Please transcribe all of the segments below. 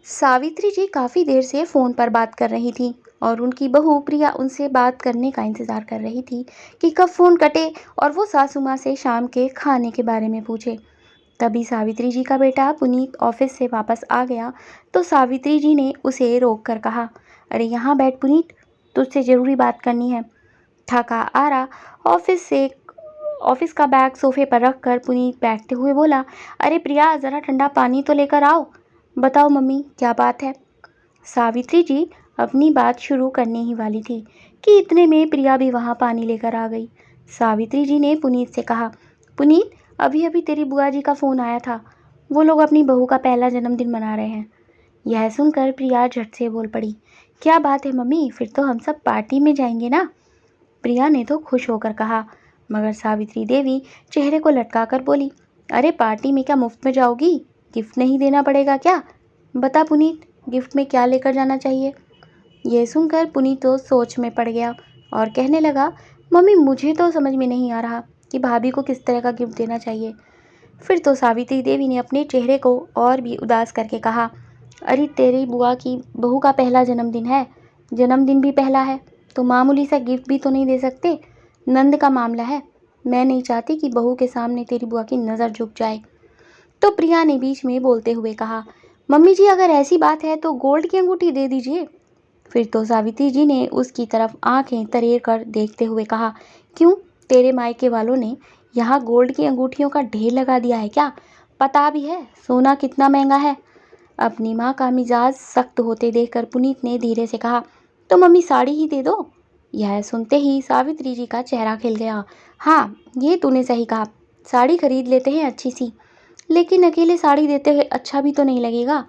सावित्री जी काफ़ी देर से फ़ोन पर बात कर रही थीं और उनकी बहू प्रिया उनसे बात करने का इंतज़ार कर रही थी कि कब फ़ोन कटे और वो सासू माँ से शाम के खाने के बारे में पूछे। तभी सावित्री जी का बेटा पुनीत ऑफिस से वापस आ गया तो सावित्री जी ने उसे रोक कर कहा, अरे यहाँ बैठ पुनीत, तुझसे ज़रूरी बात करनी है। थका आ रहा ऑफिस का बैग सोफे पर रख कर पुनीत बैठते हुए बोला, अरे प्रिया ज़रा ठंडा पानी तो लेकर आओ। बताओ मम्मी क्या बात है। सावित्री जी अपनी बात शुरू करने ही वाली थी कि इतने में प्रिया भी वहाँ पानी लेकर आ गई। सावित्री जी ने पुनीत से कहा, पुनीत अभी अभी तेरी बुआ जी का फ़ोन आया था, वो लोग अपनी बहू का पहला जन्मदिन मना रहे हैं। यह सुनकर प्रिया झट से बोल पड़ी, क्या बात है मम्मी, फिर तो हम सब पार्टी में जाएंगे ना। प्रिया ने तो खुश होकर कहा, मगर सावित्री देवी चेहरे को लटकाकर बोली, अरे पार्टी में क्या मुफ्त में जाओगी, गिफ्ट नहीं देना पड़ेगा क्या। बता पुनीत, गिफ्ट में क्या लेकर जाना चाहिए। यह सुनकर पुनीत तो सोच में पड़ गया और कहने लगा, मम्मी मुझे तो समझ में नहीं आ रहा कि भाभी को किस तरह का गिफ्ट देना चाहिए। फिर तो सावित्री देवी ने अपने चेहरे को और भी उदास करके कहा, अरे तेरी बुआ की बहू का पहला जन्मदिन है, जन्मदिन भी पहला है तो मामूली सा गिफ्ट भी तो नहीं दे सकते। नंद का मामला है, मैं नहीं चाहती कि बहू के सामने तेरी बुआ की नज़र झुक जाए। तो प्रिया ने बीच में बोलते हुए कहा, मम्मी जी अगर ऐसी बात है तो गोल्ड की अंगूठी दे दीजिए। फिर तो सावित्री जी ने उसकी तरफ आंखें तरेर कर देखते हुए कहा, क्यों, तेरे मायके वालों ने यहाँ गोल्ड की अंगूठियों का ढेर लगा दिया है क्या। पता भी है सोना कितना महंगा है। अपनी माँ का मिजाज सख्त होते देखकर पुनीत ने धीरे से कहा, तो मम्मी साड़ी ही दे दो। यह सुनते ही सावित्री जी का चेहरा खिल गया। हाँ ये तूने सही कहा, साड़ी खरीद लेते हैं अच्छी सी, लेकिन अकेले साड़ी देते हुए अच्छा भी तो नहीं लगेगा।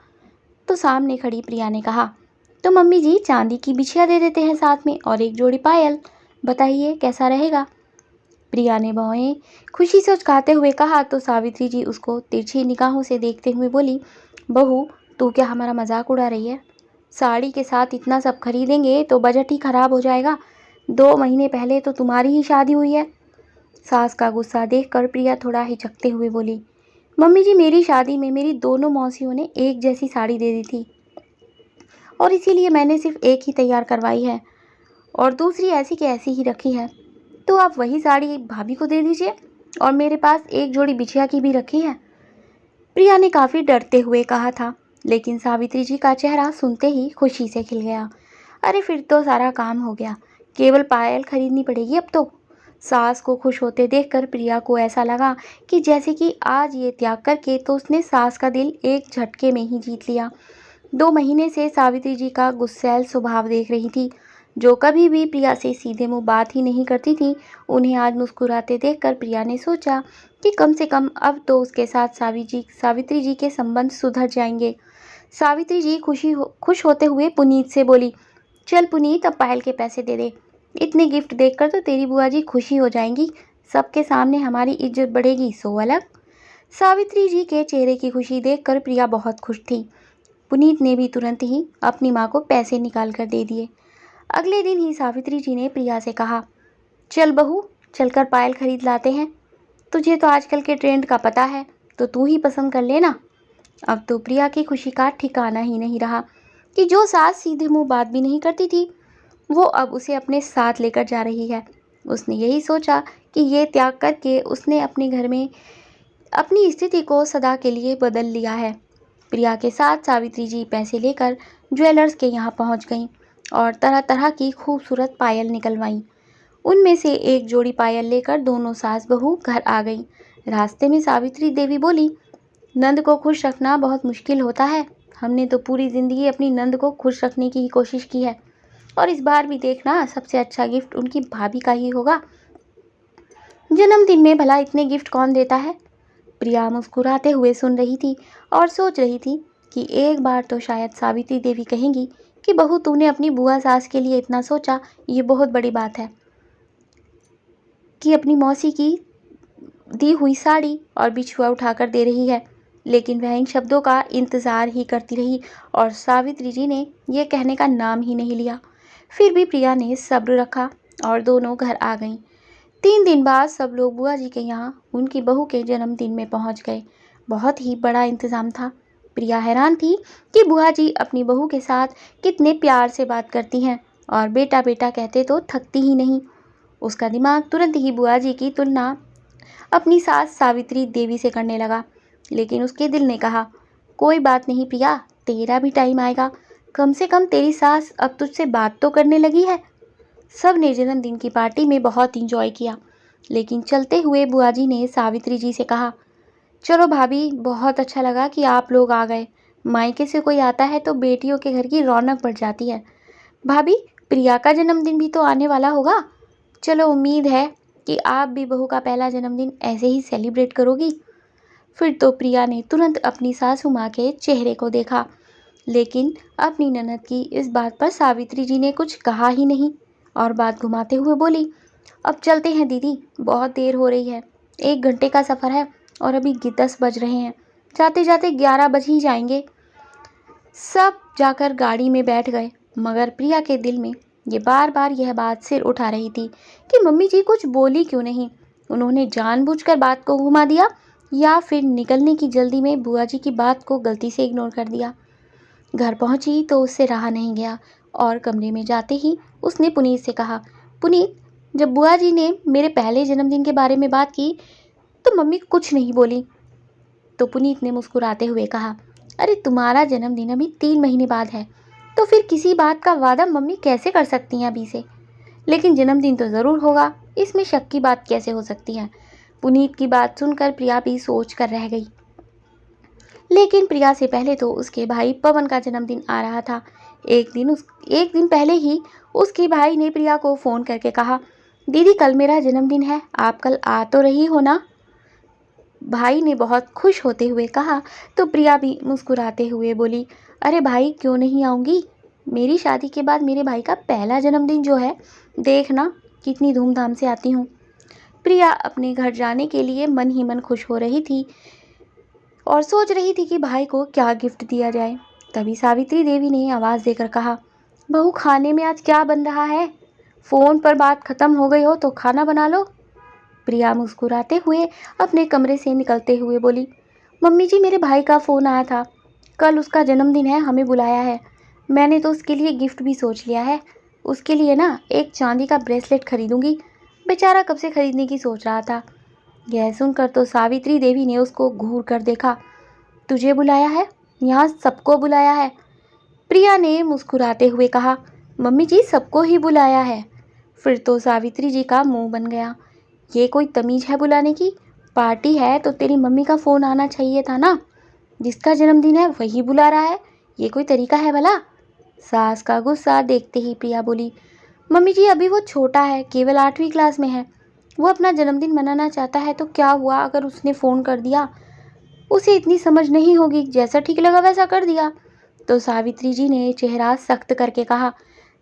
तो सामने खड़ी प्रिया ने कहा, तो मम्मी जी चांदी की बिछिया दे देते हैं साथ में और एक जोड़ी पायल, बताइए कैसा रहेगा। प्रिया ने भौएं खुशी से उचकाते हुए कहा तो सावित्री जी उसको तिरछी निगाहों से देखते हुए बोली, बहू तू क्या हमारा मजाक उड़ा रही है। साड़ी के साथ इतना सब खरीदेंगे तो बजट ही खराब हो जाएगा। 2 महीने पहले तो तुम्हारी ही शादी हुई है। सास का गुस्सा देखकर प्रिया थोड़ा हिचकते हुए बोली, मम्मी जी मेरी शादी में मेरी दोनों मौसियों ने एक जैसी साड़ी दे दी थी और इसीलिए मैंने सिर्फ एक ही तैयार करवाई है और दूसरी ऐसी की ऐसी ही रखी है। तो आप वही साड़ी भाभी को दे दीजिए और मेरे पास एक जोड़ी बिछिया की भी रखी है। प्रिया ने काफ़ी डरते हुए कहा था, लेकिन सावित्री जी का चेहरा सुनते ही खुशी से खिल गया। अरे फिर तो सारा काम हो गया, केवल पायल खरीदनी पड़ेगी अब तो। सास को खुश होते देखकर प्रिया को ऐसा लगा कि जैसे कि आज ये त्याग करके तो उसने सास का दिल एक झटके में ही जीत लिया। 2 महीने से सावित्री जी का गुस्सैल स्वभाव देख रही थी, जो कभी भी प्रिया से सीधे मुंह बात ही नहीं करती थी। उन्हें आज मुस्कुराते देखकर प्रिया ने सोचा कि कम से कम अब तो उसके साथ सावित्री जी के संबंध सुधर जाएंगे। सावित्री जी खुश होते हुए पुनीत से बोली, चल पुनीत अब पायल के पैसे दे दे, इतने गिफ्ट देखकर तो तेरी बुआ जी खुशी हो जाएंगी, सबके सामने हमारी इज्जत बढ़ेगी सो अलग। सावित्री जी के चेहरे की खुशी देखकर प्रिया बहुत खुश थी। पुनीत ने भी तुरंत ही अपनी माँ को पैसे निकाल कर दे दिए। अगले दिन ही सावित्री जी ने प्रिया से कहा, चल बहू चलकर पायल खरीद लाते हैं, तुझे तो आजकल के ट्रेंड का पता है तो तू ही पसंद कर लेना। अब तो प्रिया की खुशी का ठिकाना ही नहीं रहा कि जो सास सीधे मुंह बात भी नहीं करती थी वो अब उसे अपने साथ लेकर जा रही है। उसने यही सोचा कि ये त्याग करके उसने अपने घर में अपनी स्थिति को सदा के लिए बदल लिया है। प्रिया के साथ सावित्री जी पैसे लेकर ज्वेलर्स के यहाँ पहुँच गईं और तरह तरह की खूबसूरत पायल निकलवाईं। उनमें से एक जोड़ी पायल लेकर दोनों सास बहू घर आ गईं। रास्ते में सावित्री देवी बोली, नंद को खुश रखना बहुत मुश्किल होता है, हमने तो पूरी ज़िंदगी अपनी नंद को खुश रखने की ही कोशिश की है और इस बार भी देखना सबसे अच्छा गिफ्ट उनकी भाभी का ही होगा। जन्मदिन में भला इतने गिफ्ट कौन देता है। प्रिया मुस्कुराते हुए सुन रही थी और सोच रही थी कि एक बार तो शायद सावित्री देवी कहेंगी कि बहू तूने अपनी बुआ सास के लिए इतना सोचा, ये बहुत बड़ी बात है कि अपनी मौसी की दी हुई साड़ी और बिछुआ उठाकर दे रही है। लेकिन वह इन शब्दों का इंतज़ार ही करती रही और सावित्री जी ने यह कहने का नाम ही नहीं लिया। फिर भी प्रिया ने सब्र रखा और दोनों घर आ गईं। 3 दिन बाद सब लोग बुआ जी के यहाँ उनकी बहू के जन्मदिन में पहुँच गए। बहुत ही बड़ा इंतज़ाम था। प्रिया हैरान थी कि बुआ जी अपनी बहू के साथ कितने प्यार से बात करती हैं और बेटा बेटा कहते तो थकती ही नहीं। उसका दिमाग तुरंत ही बुआ जी की तुलना अपनी सास सावित्री देवी से करने लगा, लेकिन उसके दिल ने कहा, कोई बात नहीं प्रिया, तेरा भी टाइम आएगा। कम से कम तेरी सास अब तुझसे बात तो करने लगी है। सब ने जन्मदिन की पार्टी में बहुत इंजॉय किया, लेकिन चलते हुए बुआ जी ने सावित्री जी से कहा, चलो भाभी, बहुत अच्छा लगा कि आप लोग आ गए। मायके से कोई आता है तो बेटियों के घर की रौनक बढ़ जाती है। भाभी, प्रिया का जन्मदिन भी तो आने वाला होगा। चलो, उम्मीद है कि आप भी बहू का पहला जन्मदिन ऐसे ही सेलिब्रेट करोगी। फिर तो प्रिया ने तुरंत अपनी सासू माँ के चेहरे को देखा, लेकिन अपनी ननद की इस बात पर सावित्री जी ने कुछ कहा ही नहीं और बात घुमाते हुए बोली, अब चलते हैं दीदी, बहुत देर हो रही है। 1 घंटे का सफ़र है और अभी 10 बज रहे हैं। जाते जाते 11 बज ही जाएंगे। सब जाकर गाड़ी में बैठ गए, मगर प्रिया के दिल में ये बार बार यह बात सिर उठा रही थी कि मम्मी जी कुछ बोली क्यों नहीं। उन्होंने जानबूझकर बात को घुमा दिया या फिर निकलने की जल्दी में बुआ जी की बात को गलती से इग्नोर कर दिया। घर पहुंची तो उससे रहा नहीं गया और कमरे में जाते ही उसने पुनीत से कहा, पुनीत, जब बुआ जी ने मेरे पहले जन्मदिन के बारे में बात की तो मम्मी कुछ नहीं बोली। तो पुनीत ने मुस्कुराते हुए कहा, अरे तुम्हारा जन्मदिन अभी 3 महीने बाद है, तो फिर किसी बात का वादा मम्मी कैसे कर सकती हैं अभी से। लेकिन जन्मदिन तो ज़रूर होगा, इसमें शक की बात कैसे हो सकती है। पुनीत की बात सुनकर प्रिया भी सोच कर रह गई। लेकिन प्रिया से पहले तो उसके भाई पवन का जन्मदिन आ रहा था। एक दिन पहले ही उसके भाई ने प्रिया को फ़ोन करके कहा, दीदी कल मेरा जन्मदिन है, आप कल आ तो रही हो ना। भाई ने बहुत खुश होते हुए कहा तो प्रिया भी मुस्कुराते हुए बोली, अरे भाई, क्यों नहीं आऊँगी। मेरी शादी के बाद मेरे भाई का पहला जन्मदिन जो है, देखना कितनी धूमधाम से आती हूँ। प्रिया अपने घर जाने के लिए मन ही मन खुश हो रही थी और सोच रही थी कि भाई को क्या गिफ्ट दिया जाए। तभी सावित्री देवी ने आवाज़ देकर कहा, बहू, खाने में आज क्या बन रहा है। फ़ोन पर बात ख़त्म हो गई हो तो खाना बना लो। प्रिया मुस्कुराते हुए अपने कमरे से निकलते हुए बोली, मम्मी जी, मेरे भाई का फ़ोन आया था, कल उसका जन्मदिन है, हमें बुलाया है। मैंने तो उसके लिए गिफ्ट भी सोच लिया है। उसके लिए ना एक चांदी का ब्रेसलेट खरीदूंगी। बेचारा कब से खरीदने की सोच रहा था। यह सुनकर तो सावित्री देवी ने उसको घूर कर देखा। तुझे बुलाया है? यहाँ सबको बुलाया है। प्रिया ने मुस्कुराते हुए कहा, मम्मी जी, सबको ही बुलाया है। फिर तो सावित्री जी का मुंह बन गया। ये कोई तमीज़ है बुलाने की? पार्टी है तो तेरी मम्मी का फ़ोन आना चाहिए था ना। जिसका जन्मदिन है वही बुला रहा है, ये कोई तरीका है भला। सास का गुस्सा देखते ही प्रिया बोली, मम्मी जी, अभी वो छोटा है, केवल 8वीं क्लास में है। वो अपना जन्मदिन मनाना चाहता है तो क्या हुआ अगर उसने फ़ोन कर दिया। उसे इतनी समझ नहीं होगी, जैसा ठीक लगा वैसा कर दिया। तो सावित्री जी ने चेहरा सख्त करके कहा,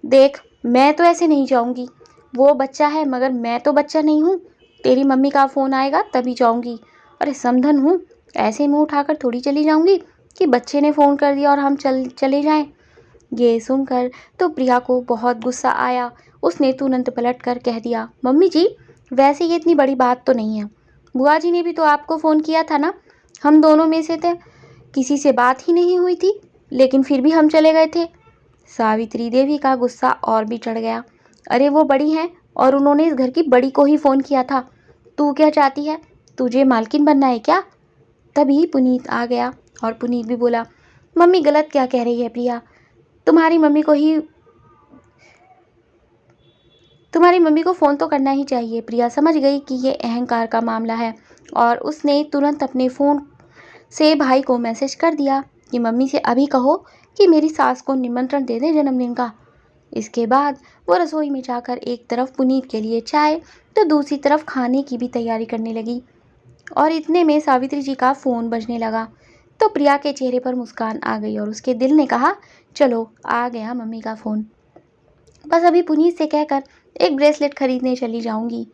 देख, मैं तो ऐसे नहीं जाऊंगी। वो बच्चा है मगर मैं तो बच्चा नहीं हूँ। तेरी मम्मी का फ़ोन आएगा तभी जाऊंगी। अरे समधन हूँ, ऐसे मुंह उठाकर थोड़ी चली जाऊंगी कि बच्चे ने फ़ोन कर दिया और हम चले जाएं। ये सुनकर तो प्रिया को बहुत गुस्सा आया। उसने तुरंत पलट कर कह दिया, मम्मी जी, वैसे ये इतनी बड़ी बात तो नहीं है। बुआ जी ने भी तो आपको फ़ोन किया था ना। हम दोनों में से थे, किसी से बात ही नहीं हुई थी, लेकिन फिर भी हम चले गए थे। सावित्री देवी का गुस्सा और भी चढ़ गया। अरे वो बड़ी हैं और उन्होंने इस घर की बड़ी को ही फ़ोन किया था। तू क्या चाहती है? तुझे मालकिन बनना है क्या? तभी पुनीत आ गया और पुनीत भी बोला, मम्मी गलत क्या कह रही है प्रिया। तुम्हारी मम्मी को फ़ोन तो करना ही चाहिए। प्रिया समझ गई कि ये अहंकार का मामला है और उसने तुरंत अपने फ़ोन से भाई को मैसेज कर दिया कि मम्मी से अभी कहो कि मेरी सास को निमंत्रण दे दे जन्मदिन का। इसके बाद वो रसोई में जाकर एक तरफ पुनीत के लिए चाय तो दूसरी तरफ खाने की भी तैयारी करने लगी। और इतने में सावित्री जी का फ़ोन बजने लगा तो प्रिया के चेहरे पर मुस्कान आ गई और उसके दिल ने कहा, चलो, आ गया मम्मी का फ़ोन। बस अभी पुनीत से कहकर एक ब्रेसलेट खरीदने चली जाऊंगी।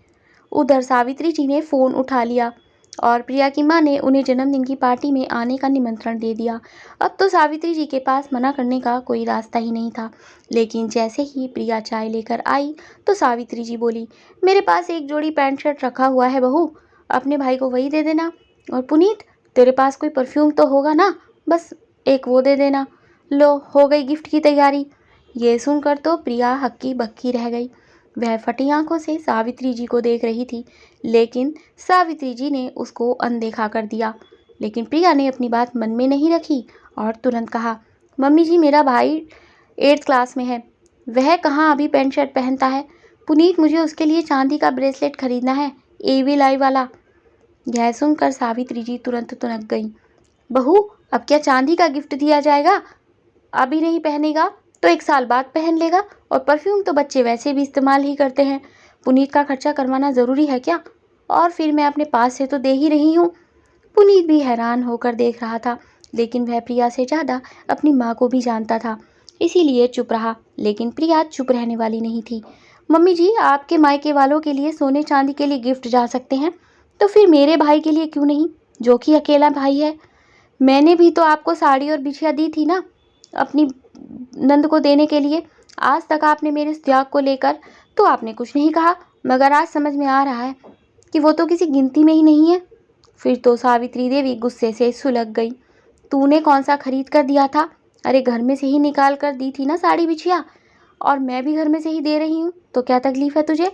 उधर सावित्री जी ने फ़ोन उठा लिया और प्रिया की माँ ने उन्हें जन्मदिन की पार्टी में आने का निमंत्रण दे दिया। अब तो सावित्री जी के पास मना करने का कोई रास्ता ही नहीं था। लेकिन जैसे ही प्रिया चाय लेकर आई तो सावित्री जी बोली, मेरे पास एक जोड़ी पैंट शर्ट रखा हुआ है बहू, अपने भाई को वही दे देना। और पुनीत, तेरे पास कोई परफ्यूम तो होगा ना, बस एक वो दे देना। लो, हो गई गिफ्ट की तैयारी। ये सुनकर तो प्रिया हक्की बक्की रह गई। वह फटी आंखों से सावित्री जी को देख रही थी, लेकिन सावित्री जी ने उसको अनदेखा कर दिया। लेकिन प्रिया ने अपनी बात मन में नहीं रखी और तुरंत कहा, मम्मी जी, मेरा भाई 8th क्लास में है, वह कहाँ अभी पैंट शर्ट पहनता है। पुनीत, मुझे उसके लिए चांदी का ब्रेसलेट खरीदना है, एवी वाला। यह सुनकर सावित्री जी तुरंत तुनक गई। बहू, अब क्या चांदी का गिफ्ट दिया जाएगा? अभी नहीं पहनेगा तो 1 साल बाद पहन लेगा, और परफ्यूम तो बच्चे वैसे भी इस्तेमाल ही करते हैं। पुनीत का खर्चा करवाना ज़रूरी है क्या? और फिर मैं अपने पास से तो दे ही रही हूँ। पुनीत भी हैरान होकर देख रहा था, लेकिन वह प्रिया से ज़्यादा अपनी माँ को भी जानता था, इसीलिए चुप रहा। लेकिन प्रिया चुप रहने वाली नहीं थी। मम्मी जी, आपके मायके वालों के लिए सोने चांदी के लिए गिफ्ट जा सकते हैं, तो फिर मेरे भाई के लिए क्यों नहीं, जो कि अकेला भाई है? मैंने भी तो आपको साड़ी और बिछिया दी थी ना, अपनी नंद को देने के लिए। आज तक आपने मेरे इस त्याग को लेकर तो आपने कुछ नहीं कहा, मगर आज समझ में आ रहा है कि वो तो किसी गिनती में ही नहीं है। फिर तो सावित्री देवी गुस्से से सुलग गई। तूने कौन सा खरीद कर दिया था? अरे, घर में से ही निकाल कर दी थी ना साड़ी बिछिया, और मैं भी घर में से ही दे रही हूँ, तो क्या तकलीफ है तुझे?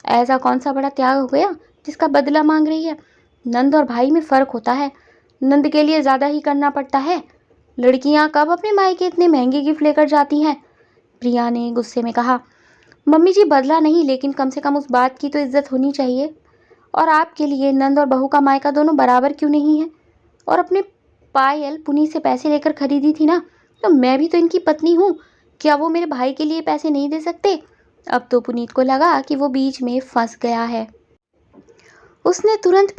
ऐसा कौन सा बड़ा त्याग हो गया जिसका बदला मांग रही है? नंद और भाई में फ़र्क होता है, नंद के लिए ज़्यादा ही करना पड़ता है। लड़कियाँ कब अपने मायके इतने महंगे गिफ्ट लेकर जाती हैं? प्रिया ने गुस्से में कहा। मम्मी जी, बदला नहीं, लेकिन कम से कम उस बात की तो इज्जत होनी चाहिए। और आपके लिए नंद और बहू का मायका दोनों बराबर क्यों नहीं है? और अपने पायल पुनीत से पैसे लेकर खरीदी थी ना, तो मैं भी तो इनकी पत्नी हूँ, क्या वो मेरे भाई के लिए पैसे नहीं दे सकते? अब तो पुनीत को लगा कि वो बीच में फंस गया है। उसने तुरंत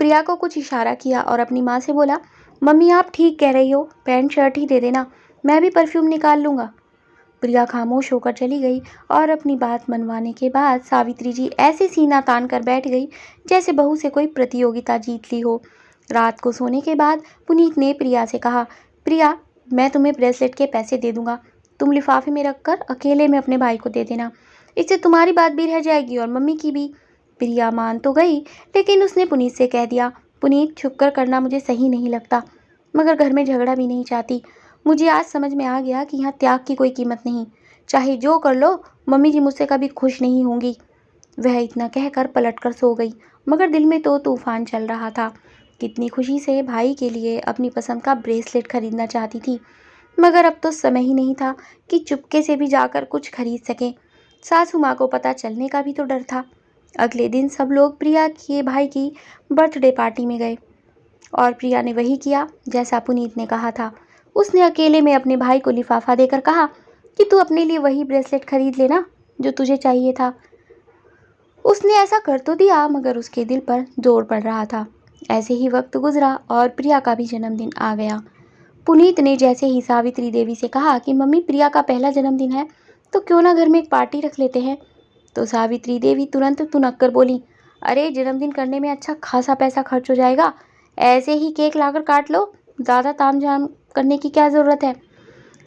प्रिया को कुछ इशारा किया और अपनी माँ से बोला, मम्मी आप ठीक कह रही हो, पैंट शर्ट ही दे देना, मैं भी परफ्यूम निकाल लूँगा। प्रिया खामोश होकर चली गई और अपनी बात मनवाने के बाद सावित्री जी ऐसे सीना तान कर बैठ गई जैसे बहू से कोई प्रतियोगिता जीत ली हो। रात को सोने के बाद पुनीत ने प्रिया से कहा, प्रिया, मैं तुम्हें ब्रेसलेट के पैसे दे दूंगा, तुम लिफाफे में रखकर अकेले में अपने भाई को दे देना, इससे तुम्हारी बात भी रह जाएगी और मम्मी की भी। प्रिया मान तो गई, लेकिन उसने पुनीत से कह दिया, पुनीत, छुप कर करना मुझे सही नहीं लगता, मगर घर में झगड़ा भी नहीं चाहती। मुझे आज समझ में आ गया कि यहाँ त्याग की कोई कीमत नहीं, चाहे जो कर लो, मम्मी जी मुझसे कभी खुश नहीं होंगी। वह इतना कहकर पलटकर सो गई, मगर दिल में तो तूफान चल रहा था। कितनी खुशी से भाई के लिए अपनी पसंद का ब्रेसलेट खरीदना चाहती थी, मगर अब तो समय ही नहीं था कि चुपके से भी जाकर कुछ खरीद सके। सासू माँ को पता चलने का भी तो डर था। अगले दिन सब लोग प्रिया के भाई की बर्थडे पार्टी में गए और प्रिया ने वही किया जैसा पुनीत ने कहा था। उसने अकेले में अपने भाई को लिफाफा देकर कहा कि तू अपने लिए वही ब्रेसलेट खरीद लेना जो तुझे चाहिए था। उसने ऐसा कर तो दिया, मगर उसके दिल पर जोर पड़ रहा था। ऐसे ही वक्त गुजरा और प्रिया का भी जन्मदिन आ गया। पुनीत ने जैसे ही सावित्री देवी से कहा कि मम्मी, प्रिया का पहला जन्मदिन है, तो क्यों ना घर में एक पार्टी रख लेते हैं, तो सावित्री देवी तुरंत तुनक कर बोली, अरे, जन्मदिन करने में अच्छा खासा पैसा खर्च हो जाएगा, ऐसे ही केक लाकर काट लो, ज़्यादा तामझाम करने की क्या ज़रूरत है।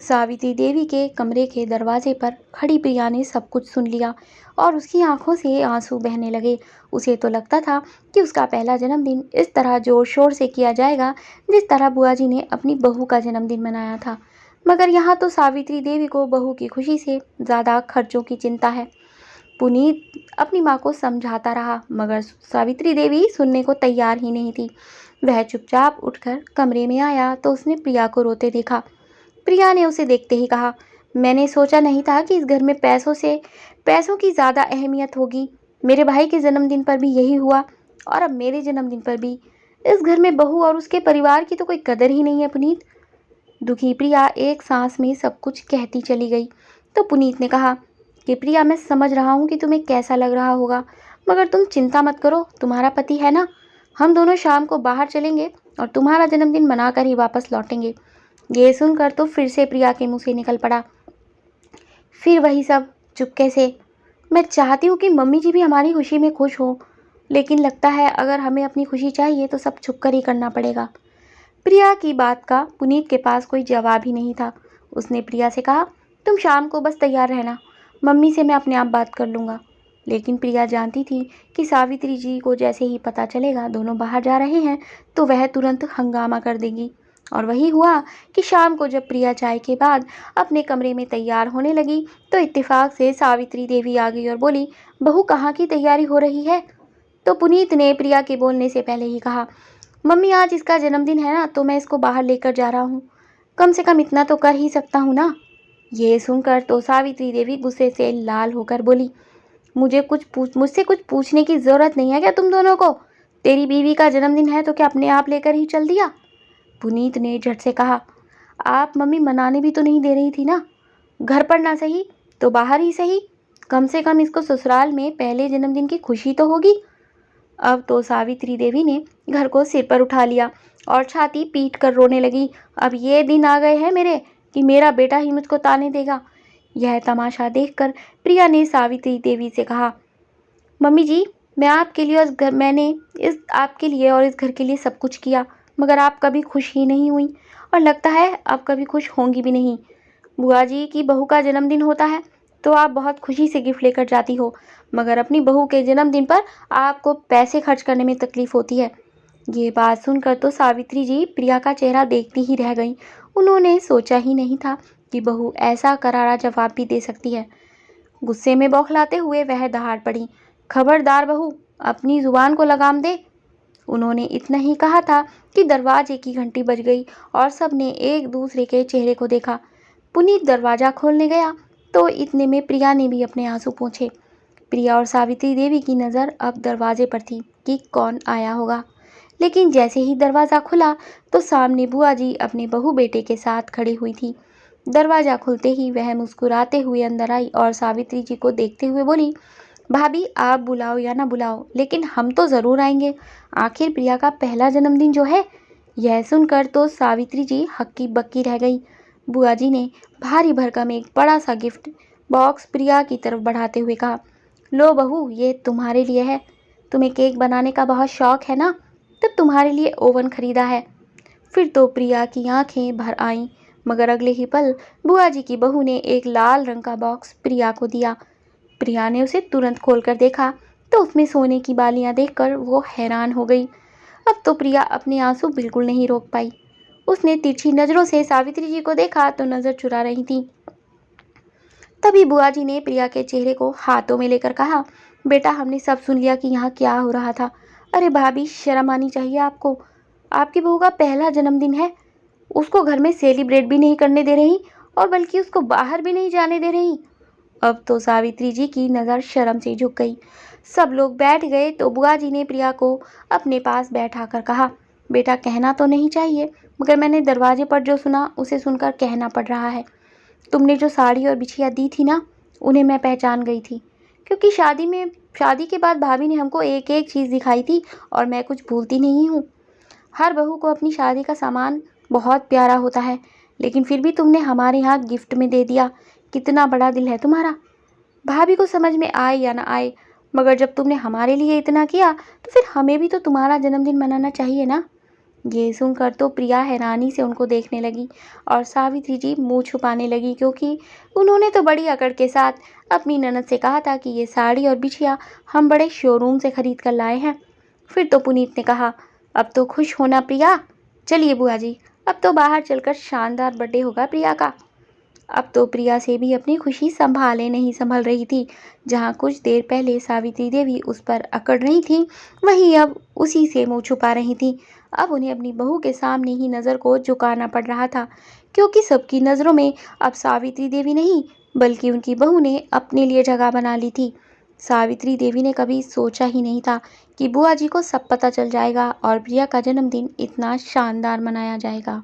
सावित्री देवी के कमरे के दरवाजे पर खड़ी प्रिया ने सब कुछ सुन लिया और उसकी आंखों से आंसू बहने लगे। उसे तो लगता था कि उसका पहला जन्मदिन इस तरह जोर शोर से किया जाएगा जिस तरह बुआ जी ने अपनी बहू का जन्मदिन मनाया था, मगर यहाँ तो सावित्री देवी को बहू की खुशी से ज़्यादा खर्चों की चिंता है। पुनीत अपनी माँ को समझाता रहा, मगर सावित्री देवी सुनने को तैयार ही नहीं थी। वह चुपचाप उठकर कमरे में आया तो उसने प्रिया को रोते देखा। प्रिया ने उसे देखते ही कहा, मैंने सोचा नहीं था कि इस घर में पैसों की ज़्यादा अहमियत होगी। मेरे भाई के जन्मदिन पर भी यही हुआ, और अब मेरे जन्मदिन पर भी। इस घर में बहू और उसके परिवार की तो कोई कदर ही नहीं है पुनीत। दुखी प्रिया एक सांस में सब कुछ कहती चली गई। तो पुनीत ने कहा कि प्रिया, मैं समझ रहा हूँ कि तुम्हें कैसा लग रहा होगा, मगर तुम चिंता मत करो, तुम्हारा पति है ना, हम दोनों शाम को बाहर चलेंगे और तुम्हारा जन्मदिन मनाकर ही वापस लौटेंगे। ये सुनकर तो फिर से प्रिया के मुंह से निकल पड़ा, फिर वही सब चुपके से। मैं चाहती हूँ कि मम्मी जी भी हमारी खुशी में खुश हो, लेकिन लगता है अगर हमें अपनी खुशी चाहिए तो सब छुप कर ही करना पड़ेगा। प्रिया की बात का पुनीत के पास कोई जवाब ही नहीं था। उसने प्रिया से कहा, तुम शाम को बस तैयार रहना, मम्मी से मैं अपने आप बात कर लूँगा। लेकिन प्रिया जानती थी कि सावित्री जी को जैसे ही पता चलेगा दोनों बाहर जा रहे हैं तो वह तुरंत हंगामा कर देगी और वही हुआ कि शाम को जब प्रिया चाय के बाद अपने कमरे में तैयार होने लगी तो इत्तेफाक से सावित्री देवी आ गई और बोली, बहू कहाँ की तैयारी हो रही है? तो पुनीत ने प्रिया के बोलने से पहले ही कहा, मम्मी आज इसका जन्मदिन है ना, तो मैं इसको बाहर लेकर जा रहा हूँ। कम से कम इतना तो कर ही सकता हूँ ना। ये सुनकर तो सावित्री देवी गुस्से से लाल होकर बोली, मुझसे कुछ पूछने की जरूरत नहीं है क्या तुम दोनों को? तेरी बीवी का जन्मदिन है तो क्या अपने आप लेकर ही चल दिया? पुनीत ने झट से कहा, आप मम्मी मनाने भी तो नहीं दे रही थी ना, घर पर ना सही तो बाहर ही सही, कम से कम इसको ससुराल में पहले जन्मदिन की खुशी तो होगी। अब तो सावित्री देवी ने घर को सिर पर उठा लिया और छाती पीट कर रोने लगी। अब ये दिन आ गए हैं मेरे कि मेरा बेटा ही मुझको ताने देगा। यह तमाशा देखकर प्रिया ने सावित्री देवी से कहा, मम्मी जी मैंने इस आपके लिए और इस घर के लिए सब कुछ किया, मगर आप कभी खुश ही नहीं हुई और लगता है आप कभी खुश होंगी भी नहीं। बुआ जी की बहू का जन्मदिन होता है तो आप बहुत खुशी से गिफ्ट लेकर जाती हो, मगर अपनी बहू के जन्मदिन पर आपको पैसे खर्च करने में तकलीफ होती है। ये बात सुनकर तो सावित्री जी प्रिया का चेहरा देखती ही रह गईं। उन्होंने सोचा ही नहीं था कि बहू ऐसा करारा जवाब भी दे सकती है। गुस्से में बौखलाते हुए वह दहाड़ पड़ी, खबरदार बहू, अपनी जुबान को लगाम दे। उन्होंने इतना ही कहा था कि दरवाजे की घंटी बज गई और सबने एक दूसरे के चेहरे को देखा। पुनीत दरवाज़ा खोलने गया तो इतने में प्रिया ने भी अपने आंसू पोंछे। प्रिया और सावित्री देवी की नज़र अब दरवाजे पर थी कि कौन आया होगा, लेकिन जैसे ही दरवाज़ा खुला तो सामने बुआ जी अपने बहू बेटे के साथ खड़ी हुई थी। दरवाज़ा खुलते ही वह मुस्कुराते हुए अंदर आई और सावित्री जी को देखते हुए बोली, भाभी आप बुलाओ या ना बुलाओ लेकिन हम तो ज़रूर आएंगे, आखिर प्रिया का पहला जन्मदिन जो है। यह सुनकर तो सावित्री जी हक्की बक्की रह गई। बुआ जी ने भारी भरकम एक बड़ा सा गिफ्ट बॉक्स प्रिया की तरफ बढ़ाते हुए कहा, लो बहू ये तुम्हारे लिए है, तुम्हें केक बनाने का बहुत शौक है ना, तो तुम्हारे लिए ओवन खरीदा है। फिर तो प्रिया की आंखें भर आईं, मगर अगले ही पल बुआ जी की बहू ने एक लाल रंग का बॉक्स प्रिया को दिया। प्रिया ने उसे तुरंत खोलकर देखा तो उसमें सोने की बालियां देखकर वो हैरान हो गई। अब तो प्रिया अपने आंसू बिल्कुल नहीं रोक पाई। उसने तिरछी नज़रों से सावित्री जी को देखा तो नज़र चुरा रही थी। तभी बुआ जी ने प्रिया के चेहरे को हाथों में लेकर कहा, बेटा हमने सब सुन लिया कि यहाँ क्या हो रहा था। अरे भाभी शर्म आनी चाहिए आपको, आपकी बहू का पहला जन्मदिन है, उसको घर में सेलिब्रेट भी नहीं करने दे रही और बल्कि उसको बाहर भी नहीं जाने दे रही। अब तो सावित्री जी की नज़र शर्म से झुक गई। सब लोग बैठ गए तो बुआ जी ने प्रिया को अपने पास बैठाकर कहा, बेटा कहना तो नहीं चाहिए, मगर मैंने दरवाजे पर जो सुना उसे सुनकर कहना पड़ रहा है। तुमने जो साड़ी और बिछिया दी थी ना, उन्हें मैं पहचान गई थी, क्योंकि शादी के बाद भाभी ने हमको एक एक चीज़ दिखाई थी और मैं कुछ भूलती नहीं हूँ। हर बहू को अपनी शादी का सामान बहुत प्यारा होता है, लेकिन फिर भी तुमने हमारे यहाँ गिफ्ट में दे दिया। कितना बड़ा दिल है तुम्हारा। भाभी को समझ में आए या ना आए, मगर जब तुमने हमारे लिए इतना किया तो फिर हमें भी तो तुम्हारा जन्मदिन मनाना चाहिए ना। ये सुनकर तो प्रिया हैरानी से उनको देखने लगी और सावित्री जी मुंह छुपाने लगी, क्योंकि उन्होंने तो बड़ी अकड़ के साथ अपनी ननद से कहा था कि ये साड़ी और बिछिया हम बड़े शोरूम से खरीद कर लाए हैं। फिर तो पुनीत ने कहा, अब तो खुश होना प्रिया, चलिए बुआ जी अब तो बाहर चलकर शानदार बर्थडे होगा प्रिया का। अब तो प्रिया से भी अपनी खुशी संभाले नहीं संभल रही थी। जहाँ कुछ देर पहले सावित्री देवी उस पर अकड़ रही थी, वहीं अब उसी से मुंह छुपा रही थी। अब उन्हें अपनी बहू के सामने ही नज़र को झुकाना पड़ रहा था, क्योंकि सबकी नज़रों में अब सावित्री देवी नहीं बल्कि उनकी बहू ने अपने लिए जगह बना ली थी। सावित्री देवी ने कभी सोचा ही नहीं था कि बुआ जी को सब पता चल जाएगा और प्रिया का जन्मदिन इतना शानदार मनाया जाएगा।